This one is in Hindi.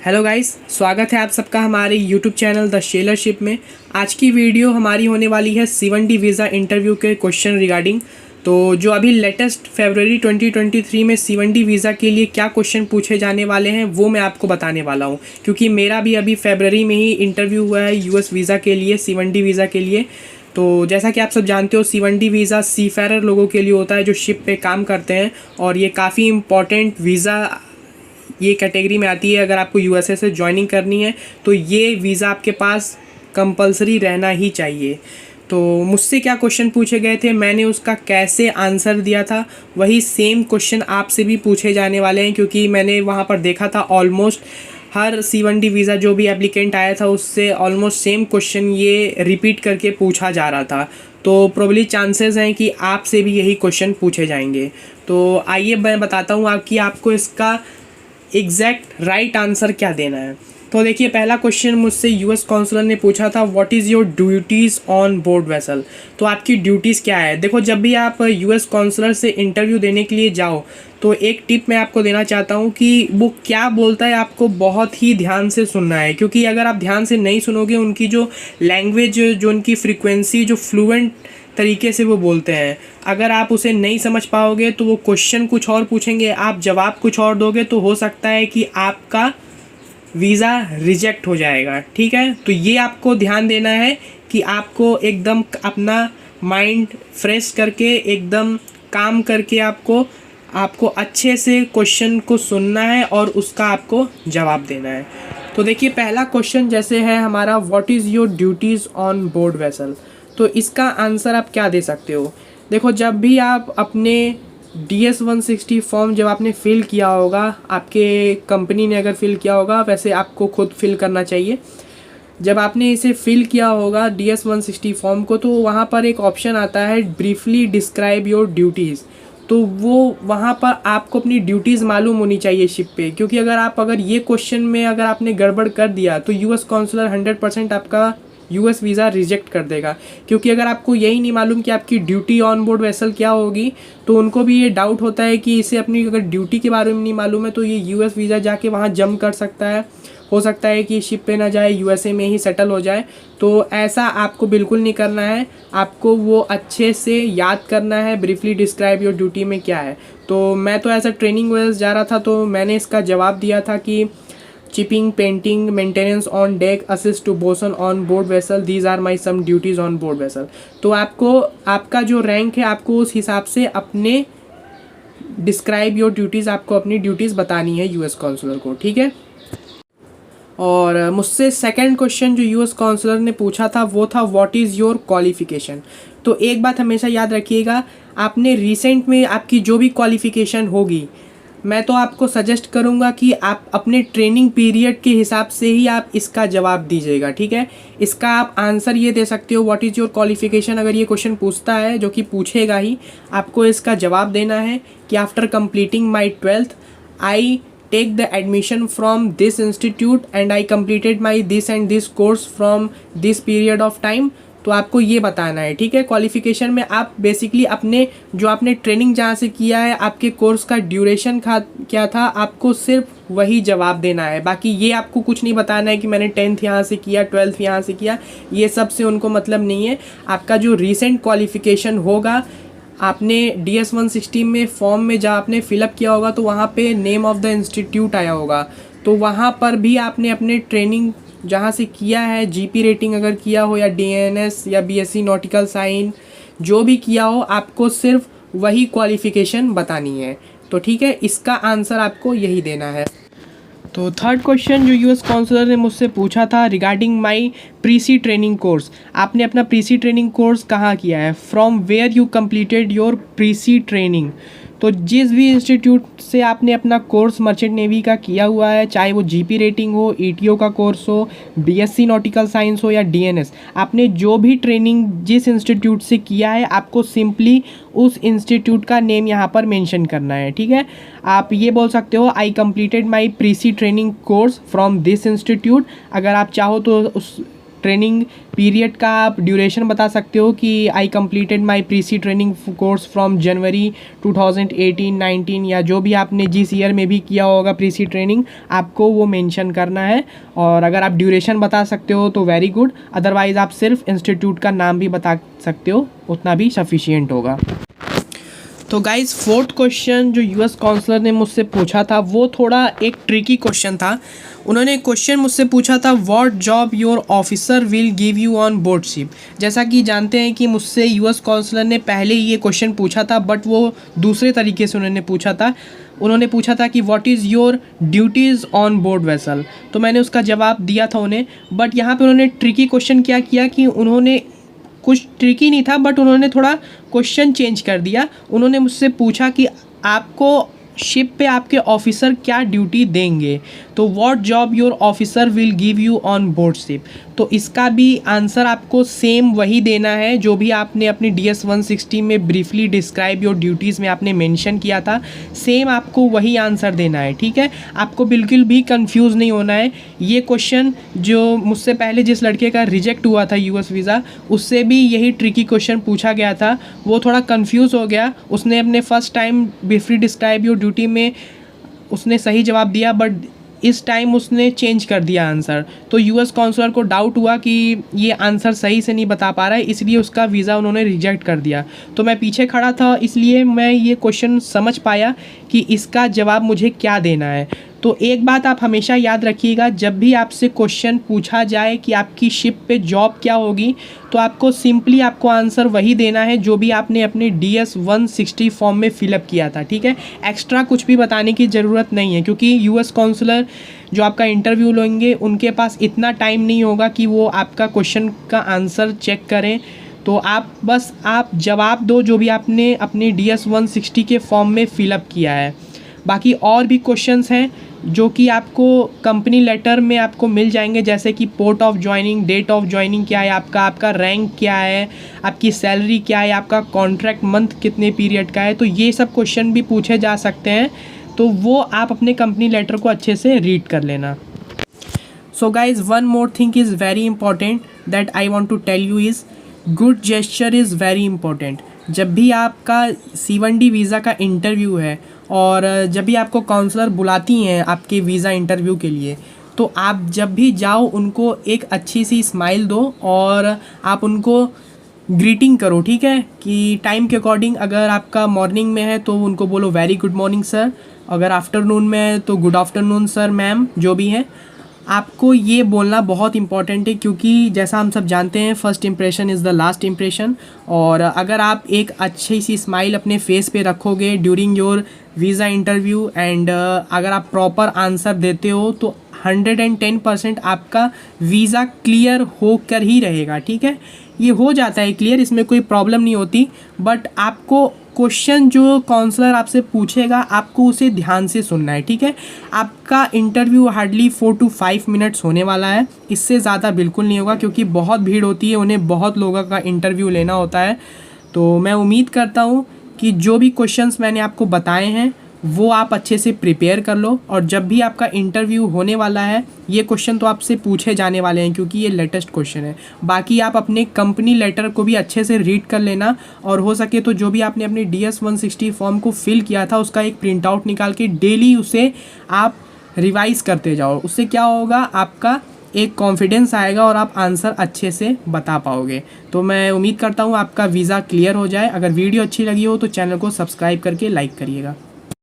हेलो गाइस, स्वागत है आप सबका हमारे यूट्यूब चैनल द शेलरशिप में। आज की वीडियो हमारी होने वाली है C1D वीज़ा इंटरव्यू के क्वेश्चन रिगार्डिंग। तो जो अभी लेटेस्ट फरवरी 2023 में C1D वीज़ा के लिए क्या क्वेश्चन पूछे जाने वाले हैं वो मैं आपको बताने वाला हूँ, क्योंकि मेरा भी अभी फरवरी में ही इंटरव्यू हुआ है US वीज़ा के लिए, C1D वीज़ा के लिए। तो जैसा कि आप सब जानते हो, C1D वीज़ा सीफेरर लोगों के लिए होता है जो शिप पे काम करते हैं, और ये काफ़ी इम्पॉर्टेंट वीज़ा ये कैटेगरी में आती है। अगर आपको USA से ज्वाइनिंग करनी है तो ये वीज़ा आपके पास कंपलसरी रहना ही चाहिए। तो मुझसे क्या क्वेश्चन पूछे गए थे, मैंने उसका कैसे आंसर दिया था, वही सेम क्वेश्चन आपसे भी पूछे जाने वाले हैं, क्योंकि मैंने वहाँ पर देखा था ऑलमोस्ट हर C1D वीज़ा जो भी एप्लीकेंट आया था उससे ऑलमोस्ट सेम क्वेश्चन ये रिपीट करके पूछा जा रहा था। तो प्रोबेबली चांसेस हैं कि आपसे भी यही क्वेश्चन पूछे जाएंगे। तो आइए मैं बताता हूँ कि आपको इसका एग्जैक्ट राइट आंसर क्या देना है। तो देखिए, पहला क्वेश्चन मुझसे US कॉन्सुलर ने पूछा था, what is your duties on board vessel. तो आपकी ड्यूटीज़ क्या है। देखो, जब भी आप US कॉन्सुलर से इंटरव्यू देने के लिए जाओ तो एक टिप मैं आपको देना चाहता हूँ कि वो क्या बोलता है आपको बहुत ही ध्यान से सुनना है, क्योंकि अगर आप ध्यान से नहीं सुनोगे, उनकी जो लैंग्वेज, जो उनकी फ्रीक्वेंसी, जो फ्लुएंट तरीके से वो बोलते हैं, अगर आप उसे नहीं समझ पाओगे तो वो क्वेश्चन कुछ और पूछेंगे, आप जवाब कुछ और दोगे, तो हो सकता है कि आपका वीज़ा रिजेक्ट हो जाएगा। ठीक है, तो ये आपको ध्यान देना है कि आपको एकदम अपना माइंड फ्रेश करके, एकदम काम करके आपको अच्छे से क्वेश्चन को सुनना है और उसका आपको जवाब देना है। तो देखिए, पहला क्वेश्चन जैसे है हमारा, what is your duties on board vessel. तो इसका आंसर आप क्या दे सकते हो। देखो, जब भी आप अपने DS-160 फॉर्म जब आपने फ़िल किया होगा, आपके कंपनी ने अगर फ़िल किया होगा, वैसे आपको खुद फिल करना चाहिए। जब आपने इसे फ़िल किया होगा DS-160 फॉर्म को, तो वहाँ पर एक ऑप्शन आता है, ब्रीफली डिस्क्राइब योर ड्यूटीज़। तो वो वहाँ पर आपको अपनी ड्यूटीज़ मालूम होनी चाहिए शिप पे, क्योंकि अगर ये क्वेश्चन में अगर आपने गड़बड़ कर दिया तो US कॉन्सुलर 100% आपका US वीज़ा रिजेक्ट कर देगा। क्योंकि अगर आपको यही नहीं मालूम कि आपकी ड्यूटी ऑन बोर्ड वेसल क्या होगी, तो उनको भी ये डाउट होता है कि इसे अपनी अगर ड्यूटी के बारे में नहीं मालूम है तो ये US वीज़ा जाके वहाँ जंप कर सकता है, हो सकता है कि शिप पे ना जाए, USA में ही सेटल हो जाए। तो ऐसा आपको बिल्कुल नहीं करना है, आपको वो अच्छे से याद करना है, ब्रीफली डिस्क्राइब योर ड्यूटी में क्या है। तो मैं तो ऐसा ट्रेनिंग वेज जा रहा था, तो मैंने इसका जवाब दिया था कि chipping, painting, maintenance on deck, assist to bosun on board vessel, these are my some duties on board vessel. तो आपको आपका जो रैंक है, आपको उस हिसाब से अपने डिस्क्राइब योर ड्यूटीज़, आपको अपनी ड्यूटीज़ बतानी है US कॉन्सुलर को। ठीक है, और मुझसे सेकंड क्वेश्चन जो US कॉन्सुलर ने पूछा था वो था, व्हाट इज़ योर क्वालिफ़िकेशन। तो एक बात हमेशा याद रखिएगा, आपने रिसेंट में आपकी जो भी क्वालिफ़िकेशन होगी, मैं तो आपको सजेस्ट करूंगा कि आप अपने ट्रेनिंग पीरियड के हिसाब से ही आप इसका जवाब दीजिएगा। ठीक है, इसका आप आंसर ये दे सकते हो, व्हाट इज़ योर क्वालिफ़िकेशन। अगर ये क्वेश्चन पूछता है, जो कि पूछेगा ही, आपको इसका जवाब देना है कि after completing my 12th I take the admission from this institute and I completed my this and this course from this period of time। तो आपको ये बताना है। ठीक है, क्वालिफिकेशन में आप बेसिकली अपने जो आपने ट्रेनिंग जहाँ से किया है, आपके कोर्स का ड्यूरेशन क्या था, आपको सिर्फ वही जवाब देना है। बाकी ये आपको कुछ नहीं बताना है कि मैंने 10th यहाँ से किया, 12th यहाँ से किया, ये सब से उनको मतलब नहीं है। आपका जो रिसेंट क्वालिफिकेशन होगा, आपने DS-160 में फॉर्म में जहाँ आपने फिलअप किया होगा तो वहाँ पे नेम ऑफ़ द इंस्टीट्यूट आया होगा, तो वहाँ पर भी आपने अपने ट्रेनिंग जहाँ से किया है, GP रेटिंग अगर किया हो, या DNS या BSc नॉटिकल साइंस जो भी किया हो, आपको सिर्फ वही क्वालिफ़िकेशन बतानी है। तो ठीक है, इसका आंसर आपको यही देना है। तो थर्ड क्वेश्चन जो US कॉन्सुलर ने मुझसे पूछा था, regarding my pre-sea training course. आपने अपना प्रीसी ट्रेनिंग कोर्स कहाँ किया है, from where you completed your pre-sea training. तो जिस भी इंस्टीट्यूट से आपने अपना कोर्स मर्चेंट नेवी का किया हुआ है, चाहे वो GP रेटिंग हो, ETO का कोर्स हो, BSc नॉटिकल साइंस हो या DNS, आपने जो भी ट्रेनिंग जिस इंस्टीट्यूट से किया है, आपको सिंपली उस इंस्टीट्यूट का नेम यहाँ पर मेंशन करना है। ठीक है, आप ये बोल सकते हो, I completed my pre-sea training course from this institute. अगर आप चाहो तो उस ट्रेनिंग पीरियड का आप ड्यूरेशन बता सकते हो कि I completed my pre-sea training course from January 2018-19 या जो भी आपने जिस ईयर में भी किया होगा प्रीसी ट्रेनिंग, आपको वो मेंशन करना है। और अगर आप ड्यूरेशन बता सकते हो तो वेरी गुड, अदरवाइज़ आप सिर्फ इंस्टीट्यूट का नाम भी बता सकते हो, उतना भी सफिशिएंट होगा। तो गाइज़ फोर्थ क्वेश्चन जो यूएस काउंसलर ने मुझसे पूछा था वो थोड़ा एक ट्रिकी क्वेश्चन था। उन्होंने क्वेश्चन मुझसे पूछा था what job your officer will give you on board ship. जैसा कि जानते हैं कि मुझसे यूएस काउंसलर ने पहले ही ये क्वेश्चन पूछा था, बट वो दूसरे तरीके से उन्होंने पूछा था। उन्होंने पूछा था कि what is your duties on board vessel, तो मैंने उसका जवाब दिया था उन्हें। बट यहाँ पे उन्होंने ट्रिकी क्वेश्चन क्या किया कि उन्होंने कुछ ट्रिकी नहीं था, बट उन्होंने थोड़ा क्वेश्चन चेंज कर दिया। उन्होंने मुझसे पूछा कि आपको शिप पे आपके ऑफिसर क्या ड्यूटी देंगे, तो what job your officer will give you on board ship. तो इसका भी आंसर आपको सेम वही देना है जो भी आपने अपनी DS 160 में ब्रीफली डिस्क्राइब योर ड्यूटीज़ में आपने मेंशन किया था, सेम आपको वही आंसर देना है। ठीक है, आपको बिल्कुल भी कंफ्यूज नहीं होना है। ये क्वेश्चन जो मुझसे पहले जिस लड़के का रिजेक्ट हुआ था यूएस वीज़ा, उससे भी यही ट्रिकी क्वेश्चन पूछा गया था। वो थोड़ा कंफ्यूज हो गया, उसने अपने first time briefly describe your duty में उसने सही जवाब दिया, बट इस टाइम उसने चेंज कर दिया आंसर। तो यूएस काउंसलर को डाउट हुआ कि ये आंसर सही से नहीं बता पा रहा है, इसलिए उसका वीज़ा उन्होंने रिजेक्ट कर दिया। तो मैं पीछे खड़ा था, इसलिए मैं ये क्वेश्चन समझ पाया कि इसका जवाब मुझे क्या देना है। तो एक बात आप हमेशा याद रखिएगा, जब भी आपसे क्वेश्चन पूछा जाए कि आपकी शिप पे जॉब क्या होगी, तो आपको सिंपली आपको आंसर वही देना है जो भी आपने अपने DS 160 फॉर्म में फिलअप किया था। ठीक है, एक्स्ट्रा कुछ भी बताने की ज़रूरत नहीं है, क्योंकि यूएस काउंसलर जो आपका इंटरव्यू लेंगे उनके पास इतना टाइम नहीं होगा कि वो आपका क्वेश्चन का आंसर चेक करें। तो आप जवाब दो जो भी आपने अपने DS 160 के फॉर्म में फ़िलअप किया है। बाकी और भी क्वेश्चंस हैं जो कि आपको कंपनी लेटर में आपको मिल जाएंगे, जैसे कि port of joining, date of joining क्या है आपका रैंक क्या है, आपकी सैलरी क्या है, आपका कॉन्ट्रैक्ट मंथ कितने पीरियड का है। तो ये सब क्वेश्चन भी पूछे जा सकते हैं, तो वो आप अपने कंपनी लेटर को अच्छे से रीड कर लेना। So guys one more thing is very important that I want to tell you is good gesture is very important. जब भी आपका C1D वीज़ा का इंटरव्यू है और जब भी आपको काउंसलर बुलाती हैं आपके वीज़ा इंटरव्यू के लिए, तो आप जब भी जाओ उनको एक अच्छी सी स्माइल दो और आप उनको ग्रीटिंग करो। ठीक है, कि टाइम के अकॉर्डिंग अगर आपका मॉर्निंग में है तो उनको बोलो वेरी गुड मॉर्निंग सर, अगर आफ्टरनून में है तो गुड आफ्टरनून सर मैम, जो भी है आपको ये बोलना बहुत इंपॉर्टेंट है, क्योंकि जैसा हम सब जानते हैं first impression is the last impression. और अगर आप एक अच्छी सी स्माइल अपने फेस पे रखोगे during your visa interview and अगर आप प्रॉपर आंसर देते हो तो 110% आपका वीज़ा क्लियर होकर ही रहेगा। ठीक है, ये हो जाता है क्लियर, इसमें कोई प्रॉब्लम नहीं होती, बट आपको क्वेश्चन जो काउंसलर आपसे पूछेगा आपको उसे ध्यान से सुनना है। ठीक है, आपका इंटरव्यू हार्डली 4 to 5 मिनट्स होने वाला है, इससे ज़्यादा बिल्कुल नहीं होगा, क्योंकि बहुत भीड़ होती है, उन्हें बहुत लोगों का इंटरव्यू लेना होता है। तो मैं उम्मीद करता हूँ कि जो भी क्वेश्चंस मैंने आपको बताए हैं वो आप अच्छे से प्रिपेयर कर लो, और जब भी आपका इंटरव्यू होने वाला है ये क्वेश्चन तो आपसे पूछे जाने वाले हैं, क्योंकि ये लेटेस्ट क्वेश्चन है। बाकी आप अपने कंपनी लेटर को भी अच्छे से रीड कर लेना, और हो सके तो जो भी आपने अपने DS 160 फॉर्म को फिल किया था उसका एक प्रिंट आउट निकाल के डेली उसे आप रिवाइज़ करते जाओ। उससे क्या होगा, आपका एक कॉन्फिडेंस आएगा और आप आंसर अच्छे से बता पाओगे। तो मैं उम्मीद करता हूँ आपका वीज़ा क्लियर हो जाए। अगर वीडियो अच्छी लगी हो तो चैनल को सब्सक्राइब करके लाइक करिएगा।